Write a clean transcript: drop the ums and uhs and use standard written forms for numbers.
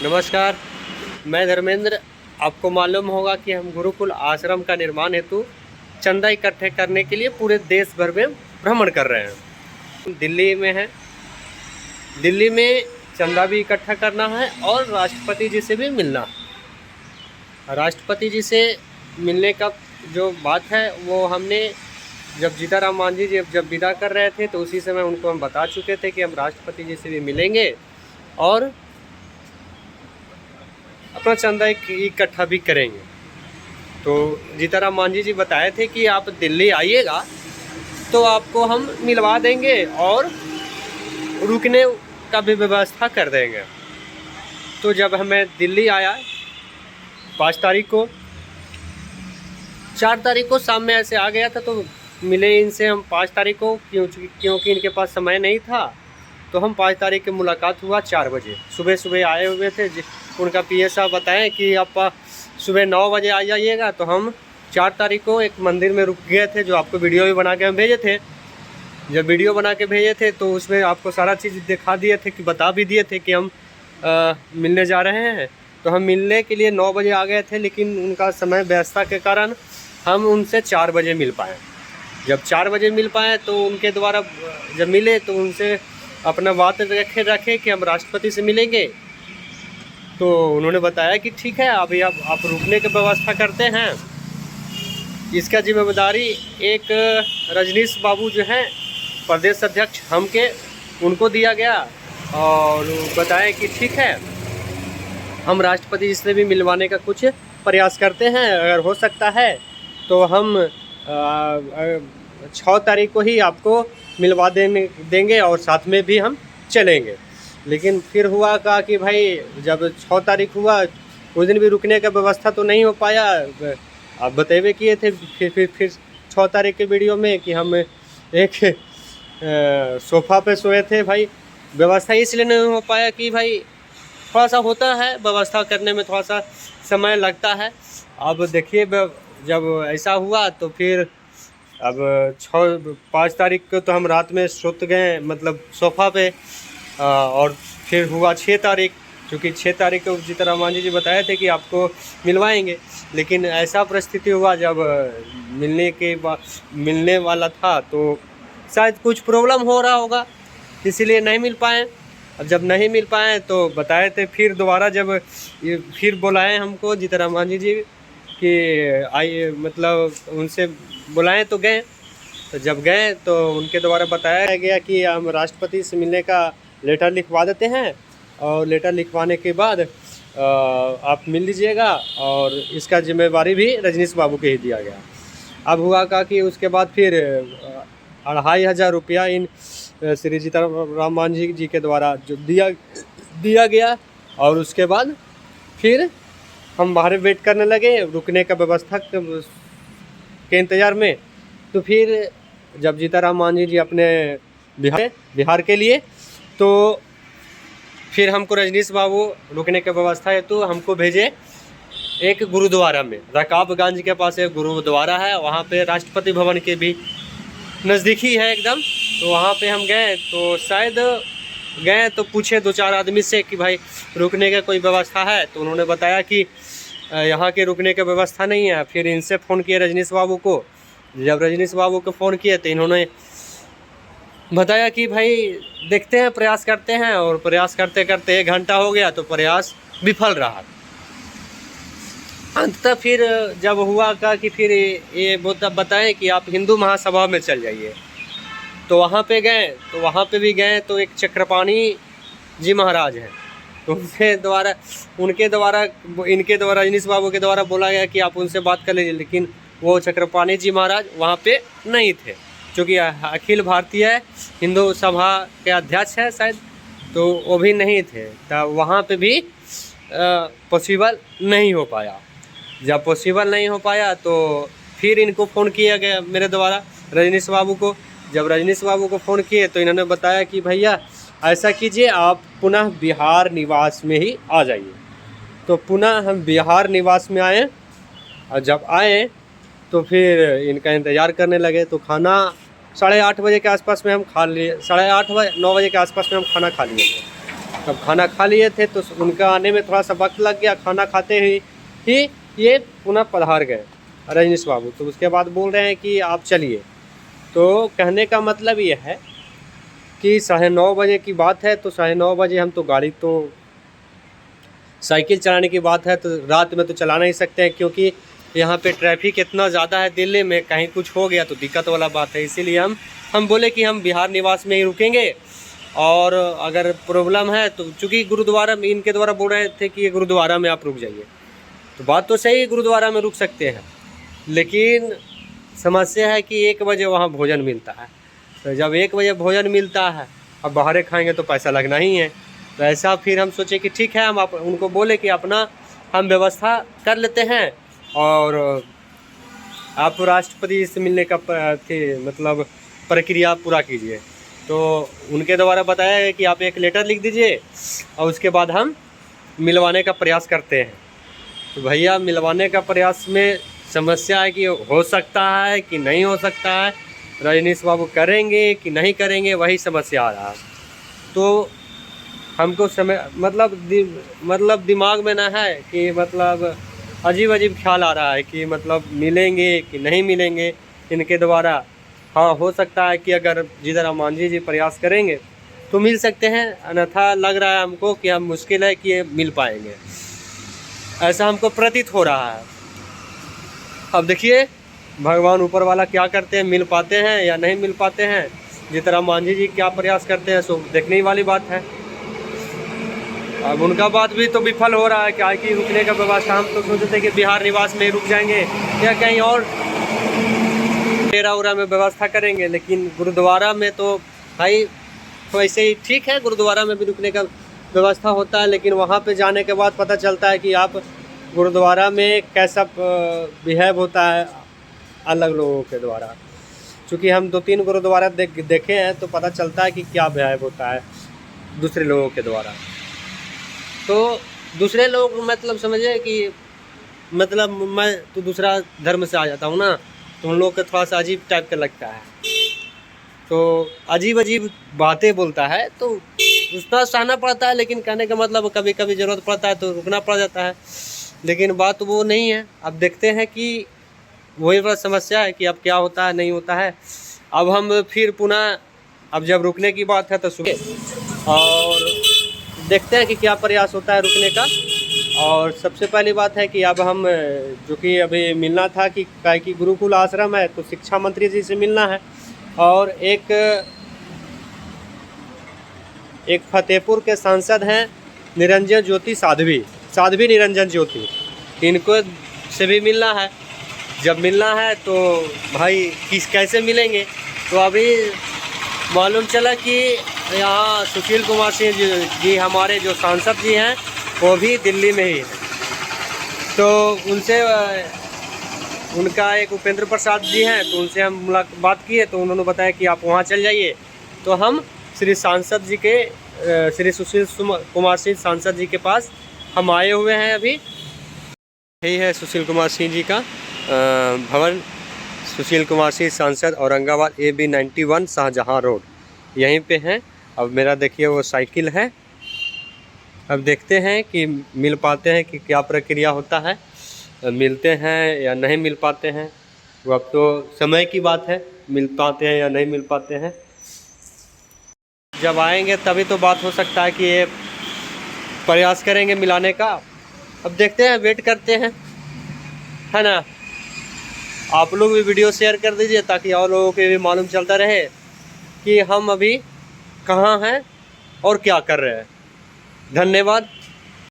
नमस्कार, मैं धर्मेंद्र। आपको मालूम होगा कि हम गुरुकुल आश्रम का निर्माण हेतु चंदा इकट्ठे करने के लिए पूरे देश भर में भ्रमण कर रहे हैं। दिल्ली में है, दिल्ली में चंदा भी इकट्ठा करना है और राष्ट्रपति जी से भी मिलना है। राष्ट्रपति जी से मिलने का जो बात है वो हमने जब जीताराम मांझी जी जब विदा कर रहे थे तो उसी समय उनको हम बता चुके थे कि हम राष्ट्रपति जी से भी मिलेंगे और अपना चंदा इकट्ठा भी करेंगे। तो जीताराम मांझी जी बताए थे कि आप दिल्ली आइएगा तो आपको हम मिलवा देंगे और रुकने का भी व्यवस्था कर देंगे। तो जब हमें दिल्ली आया 5 तारीख को, 4 तारीख को शाम में ऐसे आ गया था तो मिले इनसे हम 5 तारीख को, क्योंकि इनके पास समय नहीं था। तो हम 5 तारीख की मुलाकात हुआ 4 बजे सुबह आए हुए थे। उनका पीए साहब बताएं कि आप सुबह 9 बजे आ जाइएगा। तो हम 4 तारीख को एक मंदिर में रुक गए थे, जो आपको वीडियो भी बना के हम भेजे थे। जब वीडियो बना के भेजे थे तो उसमें आपको सारा चीज़ दिखा दिए थे, कि बता भी दिए थे कि हम मिलने जा रहे हैं। तो हम मिलने के लिए 9 बजे आ गए थे, लेकिन उनका समय व्यस्तता के कारण हम उनसे 4 बजे मिल पाए। जब 4 बजे मिल पाए तो उनके द्वारा जब मिले तो उनसे अपना बात रखे कि हम राष्ट्रपति से मिलेंगे। तो उन्होंने बताया कि ठीक है, अभी आप रुकने की व्यवस्था करते हैं, इसका जिम्मेदारी एक रजनीश बाबू जो हैं प्रदेश अध्यक्ष हम के, उनको दिया गया। और बताएं कि ठीक है, हम राष्ट्रपति जी से भी मिलवाने का कुछ प्रयास करते हैं, अगर हो सकता है तो हम 6 तारीख को ही आपको मिलवा देंगे और साथ में भी हम चलेंगे। लेकिन फिर हुआ का कि भाई जब 6 तारीख हुआ उस दिन भी रुकने का व्यवस्था तो नहीं हो पाया। आप बतेबे किए थे फिर 6 तारीख के वीडियो में कि हम एक सोफ़ा पे सोए थे। भाई व्यवस्था इसलिए नहीं हो पाया कि भाई थोड़ा सा होता है, व्यवस्था करने में थोड़ा सा समय लगता है। अब देखिए जब ऐसा हुआ तो फिर अब 5 तारीख को तो हम रात में सोते गए, मतलब सोफ़ा पे। और फिर हुआ 6 तारीख, क्योंकि 6 तारीख को जीताराम मांझी जी बताए थे कि आपको मिलवाएंगे। लेकिन ऐसा परिस्थिति हुआ जब मिलने वाला था तो शायद कुछ प्रॉब्लम हो रहा होगा, इसीलिए नहीं मिल पाए। अब जब नहीं मिल पाए तो बताए थे, फिर दोबारा जब फिर बुलाए हमको जीताराम मांझी जी कि आइए, मतलब उनसे बुलाएं तो गए। तो जब गए तो उनके द्वारा बताया गया कि हम राष्ट्रपति से मिलने का लेटर लिखवा देते हैं और लेटर लिखवाने के बाद आप मिल लीजिएगा, और इसका जिम्मेवारी भी रजनीश बाबू के ही दिया गया। अब हुआ का कि उसके बाद फिर 2500 रुपया इन श्री जीताराम मांझी जी के द्वारा जो दिया गया। और उसके बाद फिर हम बाहर वेट करने लगे रुकने का व्यवस्था के इंतज़ार में। तो फिर जब जीताराम मांझी जी अपने बिहार के लिए, तो फिर हमको रजनीश बाबू रुकने की व्यवस्था है तो हमको भेजे एक गुरुद्वारा में। रकाबगंज के पास एक गुरुद्वारा है, वहाँ पे राष्ट्रपति भवन के भी नज़दीकी है एकदम। तो वहाँ पे हम गए, तो शायद गए तो पूछे 2-4 आदमी से कि भाई रुकने का कोई व्यवस्था है। तो उन्होंने बताया कि यहाँ के रुकने की व्यवस्था नहीं है। फिर इनसे फ़ोन किए रजनीश बाबू को। जब रजनीश बाबू को फ़ोन किए तो इन्होंने बताया कि भाई देखते हैं, प्रयास करते हैं। और प्रयास करते करते 1 घंटा हो गया तो प्रयास विफल रहा। अंततः फिर जब हुआ का कि फिर ये बताएं कि आप हिंदू महासभा में चल जाइए। तो वहाँ पे गए, तो वहाँ पे भी गए तो एक चक्रपाणी जी महाराज हैं, तो इनके द्वारा रजनीश बाबू के द्वारा बोला गया कि आप उनसे बात कर लीजिए। लेकिन वो चक्रपाणी जी महाराज वहाँ पे नहीं थे, क्योंकि अखिल भारतीय हिंदू सभा के अध्यक्ष हैं शायद, तो वो भी नहीं थे। तब वहाँ पे भी पॉसिबल नहीं हो पाया। जब पॉसिबल नहीं हो पाया तो फिर इनको फ़ोन किया गया मेरे द्वारा रजनीश बाबू को। जब रजनीश बाबू को फ़ोन किए तो इन्होंने बताया कि भैया ऐसा कीजिए, आप पुनः बिहार निवास में ही आ जाइए। तो पुनः हम बिहार निवास में आए, और जब आए तो फिर इनका इंतज़ार करने लगे। तो खाना 8:30 बजे के आसपास में हम खा लिए, 8:30 9 बजे के आसपास में हम खाना खा लिए थे। तब खाना खा लिए थे तो उनका आने में थोड़ा सा वक्त लग गया। खाना खाते ही ये पुनः पधार गए रजनीश बाबू। तो उसके बाद बोल रहे हैं कि आप चलिए। तो कहने का मतलब ये है कि 9:30 बजे की बात है, तो 9:30 बजे हम तो गाड़ी तो साइकिल चलाने की बात है तो रात में तो चला नहीं सकते हैं, क्योंकि यहाँ पे ट्रैफिक इतना ज़्यादा है दिल्ली में, कहीं कुछ हो गया तो दिक्कत वाला बात है। इसीलिए हम बोले कि हम बिहार निवास में ही रुकेंगे, और अगर प्रॉब्लम है तो चूँकि गुरुद्वारा में इनके द्वारा बोल रहे थे कि ये गुरुद्वारा में आप रुक जाइए, तो बात तो सही, गुरुद्वारा में रुक सकते हैं, लेकिन समस्या है कि 1 बजे वहाँ भोजन मिलता है। तो जब 1 बजे भोजन मिलता है, अब बाहर खाएंगे तो पैसा लगना ही है। तो ऐसा फिर हम सोचे कि ठीक है, हम उनको बोले कि अपना हम व्यवस्था कर लेते हैं, और आप राष्ट्रपति से मिलने का मतलब प्रक्रिया पूरा कीजिए। तो उनके द्वारा बताया गया कि आप एक लेटर लिख दीजिए और उसके बाद हम मिलवाने का प्रयास करते हैं। तो भैया मिलवाने का प्रयास में समस्या है कि हो सकता है कि नहीं हो सकता है, रजनीश बाबू करेंगे कि नहीं करेंगे, वही समस्या आ रहा है। तो हमको समय मतलब दिमाग में ना है कि मतलब अजीब ख्याल आ रहा है कि मतलब मिलेंगे कि नहीं मिलेंगे इनके द्वारा। हाँ, हो सकता है कि अगर जीतन मांझी जी प्रयास करेंगे तो मिल सकते हैं, अन्यथा लग रहा है हमको कि हम मुश्किल है कि ये मिल पाएंगे, ऐसा हमको प्रतीत हो रहा है। अब देखिए भगवान ऊपर वाला क्या करते हैं, मिल पाते हैं या नहीं मिल पाते हैं, जीतन मांझी जी क्या प्रयास करते हैं, सो देखने वाली बात है। अब उनका बात भी तो विफल हो रहा है, क्या कि रुकने का व्यवस्था हम तो सोचते थे कि बिहार निवास में रुक जाएंगे या कहीं और डेरा उरा में व्यवस्था करेंगे, लेकिन गुरुद्वारा में तो भाई वैसे ही ठीक है, गुरुद्वारा में भी रुकने का व्यवस्था होता है, लेकिन वहाँ पे जाने के बाद पता चलता है कि आप गुरुद्वारा में कैसा बिहेव होता है अलग लोगों के द्वारा। चूँकि हम 2-3 गुरुद्वारा देखे हैं तो पता चलता है कि क्या बिहेव होता है दूसरे लोगों के द्वारा। तो दूसरे लोग मतलब समझे कि मतलब मैं तो दूसरा धर्म से आ जाता हूँ ना, तो उन लोग का थोड़ा सा अजीब टाइप का लगता है, तो अजीब बातें बोलता है तो उसका सहना पड़ता है। लेकिन कहने का मतलब कभी कभी ज़रूरत पड़ता है तो रुकना पड़ जाता है, लेकिन बात वो नहीं है। अब देखते हैं कि वही बड़ा समस्या है कि अब क्या होता है नहीं होता है। अब हम फिर पुनः अब जब रुकने की बात है तो सुबह और देखते हैं कि क्या प्रयास होता है रुकने का। और सबसे पहली बात है कि अब हम जो कि अभी मिलना था कि गुरुकुल आश्रम है तो शिक्षा मंत्री जी से मिलना है, और एक फतेहपुर के सांसद हैं निरंजन ज्योति साध्वी निरंजन ज्योति, इनको से भी मिलना है। जब मिलना है तो भाई कैसे मिलेंगे, तो अभी मालूम चला कि यहाँ सुशील कुमार सिंह जी हमारे जो सांसद जी हैं वो भी दिल्ली में ही है। तो उनसे उनका एक उपेंद्र प्रसाद जी हैं, तो उनसे हम बात किए तो उन्होंने बताया कि आप वहाँ चल जाइए। तो हम श्री सांसद जी के श्री सुशील कुमार सिंह सांसद जी के पास हम आए हुए हैं। अभी यही है सुशील कुमार सिंह जी का भवन, सुशील कुमार सिंह सांसद, औरंगाबाद AB 91 शाहजहाँ रोड, यहीं पे हैं। अब मेरा देखिए वो साइकिल है। अब देखते हैं कि मिल पाते हैं कि क्या प्रक्रिया होता है, मिलते हैं या नहीं मिल पाते हैं, वो अब तो समय की बात है, मिल पाते हैं या नहीं मिल पाते हैं। जब आएंगे तभी तो बात हो सकता है कि ये प्रयास करेंगे मिलाने का। अब देखते हैं, वेट करते हैं, है ना। आप लोग भी वीडियो शेयर कर दीजिए ताकि और लोगों के भी मालूम चलता रहे कि हम अभी कहाँ हैं और क्या कर रहे हैं। धन्यवाद।